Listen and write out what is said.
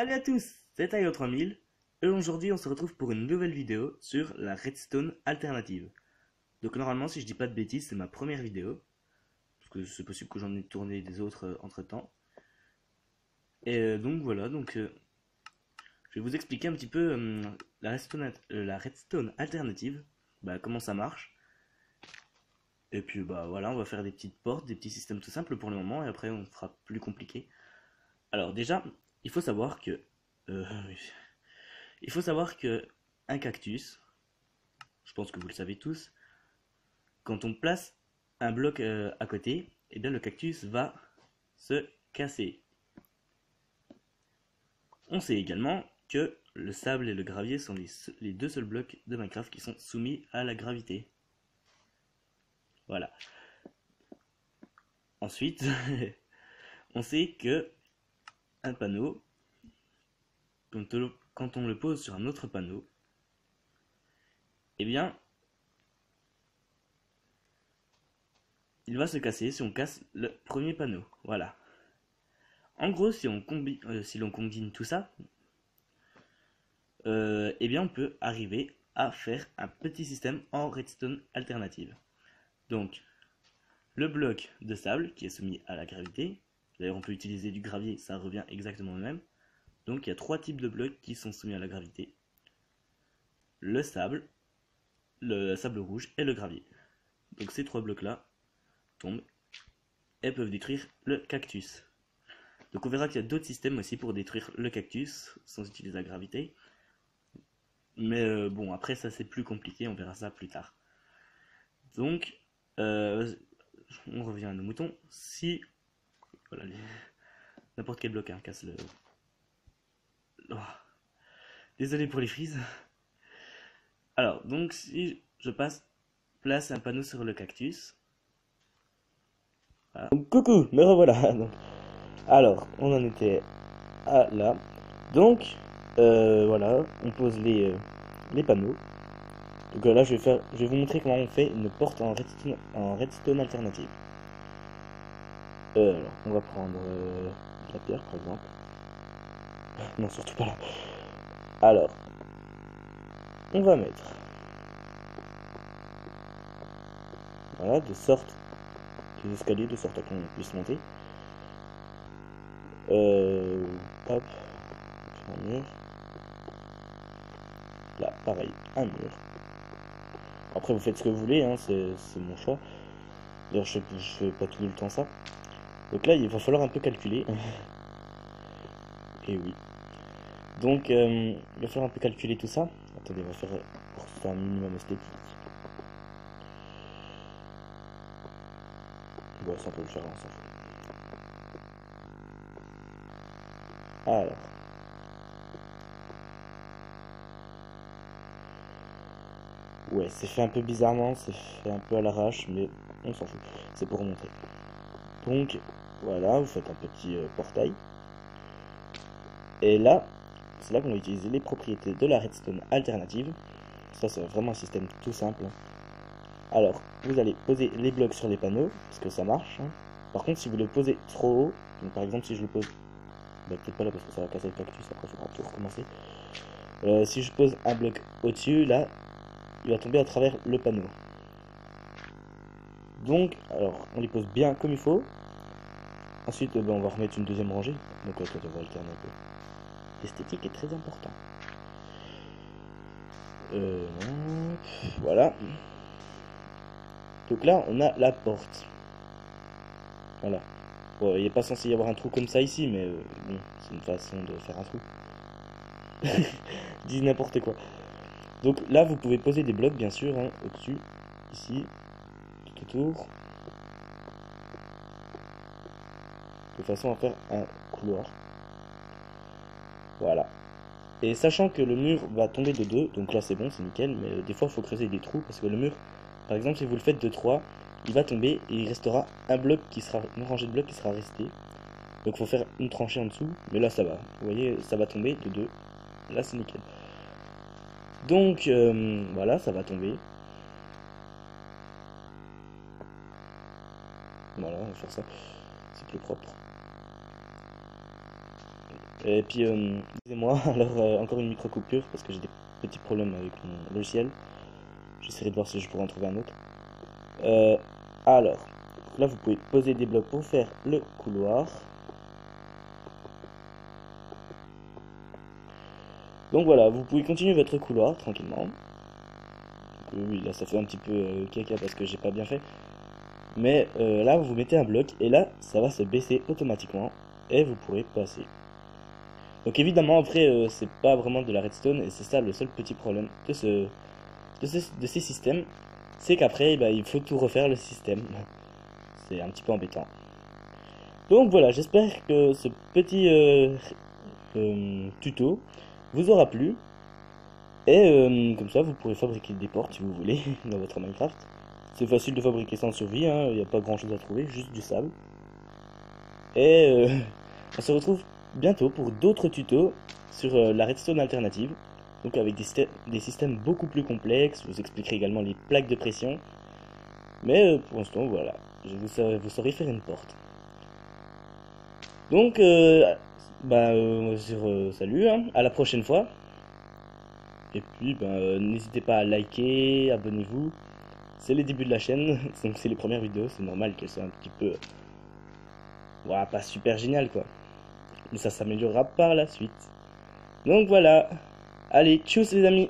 Salut à tous, c'est Tyler 3000 et aujourd'hui on se retrouve pour une nouvelle vidéo sur la redstone alternative. Donc normalement si je dis pas de bêtises c'est ma première vidéo, parce que c'est possible que j'en ai tourné des autres entre temps. Et donc voilà, je vais vous expliquer un petit peu la redstone alternative, comment ça marche. Et puis voilà, on va faire des petites portes, des petits systèmes tout simples pour le moment et après on fera plus compliqué. Alors déjà, il faut savoir que... euh, il faut savoir que un cactus, je pense que vous le savez tous, quand on place un bloc à côté, eh bien le cactus va se casser. On sait également que le sable et le gravier sont les deux seuls blocs de Minecraft qui sont soumis à la gravité. Voilà. Ensuite, on sait que un panneau, quand on le pose sur un autre panneau, eh bien, il va se casser si on casse le premier panneau. Voilà. En gros, si l'on combine tout ça, eh bien on peut arriver à faire un petit système en redstone alternative. Donc, le bloc de sable qui est soumis à la gravité, d'ailleurs on peut utiliser du gravier, ça revient exactement au même. Donc il y a trois types de blocs qui sont soumis à la gravité. Le sable rouge et le gravier. Donc ces trois blocs-là tombent et peuvent détruire le cactus. Donc on verra qu'il y a d'autres systèmes aussi pour détruire le cactus sans utiliser la gravité. Mais bon, après ça c'est plus compliqué, on verra ça plus tard. Donc, on revient à nos moutons. Si, voilà, n'importe quel bloc casse le... Oh, désolé pour les frises. Alors, donc si je place un panneau sur le cactus. Voilà. Donc, coucou, me revoilà. Alors, on en était à là. Donc, voilà, on pose les panneaux. Donc là, je vais vous montrer comment on fait une porte en redstone alternative. Alors, on va prendre de la pierre, par exemple. Non, surtout pas là. Alors, on va mettre, voilà, des escaliers de sorte à qu'on puisse monter. Hop, un mur. Là, pareil, un mur. Après, vous faites ce que vous voulez, hein, c'est mon choix. D'ailleurs, je fais pas tout le temps ça. Donc là, il va falloir un peu calculer. Et oui. Donc, il va falloir un peu calculer tout ça. Attendez, on va faire pour faire un minimum esthétique. Bon, ça on peut le faire, on s'en fout. Alors. Ouais, c'est fait un peu bizarrement, c'est fait un peu à l'arrache, mais on s'en fout. C'est pour montrer. Donc, voilà, vous faites un petit portail. Et là, c'est là qu'on va utiliser les propriétés de la redstone alternative. Ça, c'est vraiment un système tout simple. Alors, vous allez poser les blocs sur les panneaux, parce que ça marche. Par contre, si vous le posez trop haut, donc par exemple, si je le pose... peut-être pas là, parce que ça va casser le cactus, après, il faudra tout recommencer. Si je pose un bloc au-dessus, là, il va tomber à travers le panneau. Donc, alors, on les pose bien comme il faut. Ensuite, on va remettre une deuxième rangée. Donc, attends, on va alterner un peu. L'esthétique est très important. Voilà. Donc là, on a la porte. Voilà. Bon, il n'est pas censé y avoir un trou comme ça ici, mais bon, c'est une façon de faire un trou. Je dis n'importe quoi. Donc là, vous pouvez poser des blocs, bien sûr, hein, au-dessus, ici, tout autour, de façon à faire un couloir. Voilà. Et sachant que le mur va tomber de 2, donc là c'est bon, c'est nickel, mais des fois il faut creuser des trous parce que le mur, par exemple, si vous le faites de 3, il va tomber et il restera une rangée de blocs qui sera restée. Donc il faut faire une tranchée en dessous, mais là ça va. Vous voyez, ça va tomber de 2. Là c'est nickel. Donc voilà, ça va tomber. Voilà, on va faire ça. C'est plus propre. Et puis, excusez-moi, alors encore une micro-coupure parce que j'ai des petits problèmes avec mon logiciel. J'essaierai de voir si je pourrais en trouver un autre. Euh, alors, là vous pouvez poser des blocs pour faire le couloir. Donc voilà, vous pouvez continuer votre couloir tranquillement. Oui, là ça fait un petit peu caca parce que j'ai pas bien fait. Mais là vous mettez un bloc et là ça va se baisser automatiquement et vous pourrez passer. Donc évidemment après c'est pas vraiment de la redstone et c'est ça le seul petit problème de ces systèmes. C'est qu'après bah, il faut tout refaire le système. C'est un petit peu embêtant. Donc voilà, j'espère que ce petit tuto vous aura plu. Et comme ça, vous pourrez fabriquer des portes si vous voulez dans votre Minecraft. C'est facile de fabriquer ça en survie, hein, il n'y a pas grand chose à trouver, juste du sable. Et on se retrouve bientôt pour d'autres tutos sur la redstone alternative. Donc avec des systèmes beaucoup plus complexes, je vous expliquerai également les plaques de pression. Mais pour l'instant, voilà, vous saurez faire une porte. Donc, on va se dire salut, hein, à la prochaine fois. Et puis, n'hésitez pas à liker, abonnez-vous. C'est les débuts de la chaîne, donc c'est les premières vidéos, c'est normal qu'elles soient un petit peu... Voilà, pas super génial quoi. Mais ça s'améliorera par la suite. Donc voilà. Allez, tchuss les amis.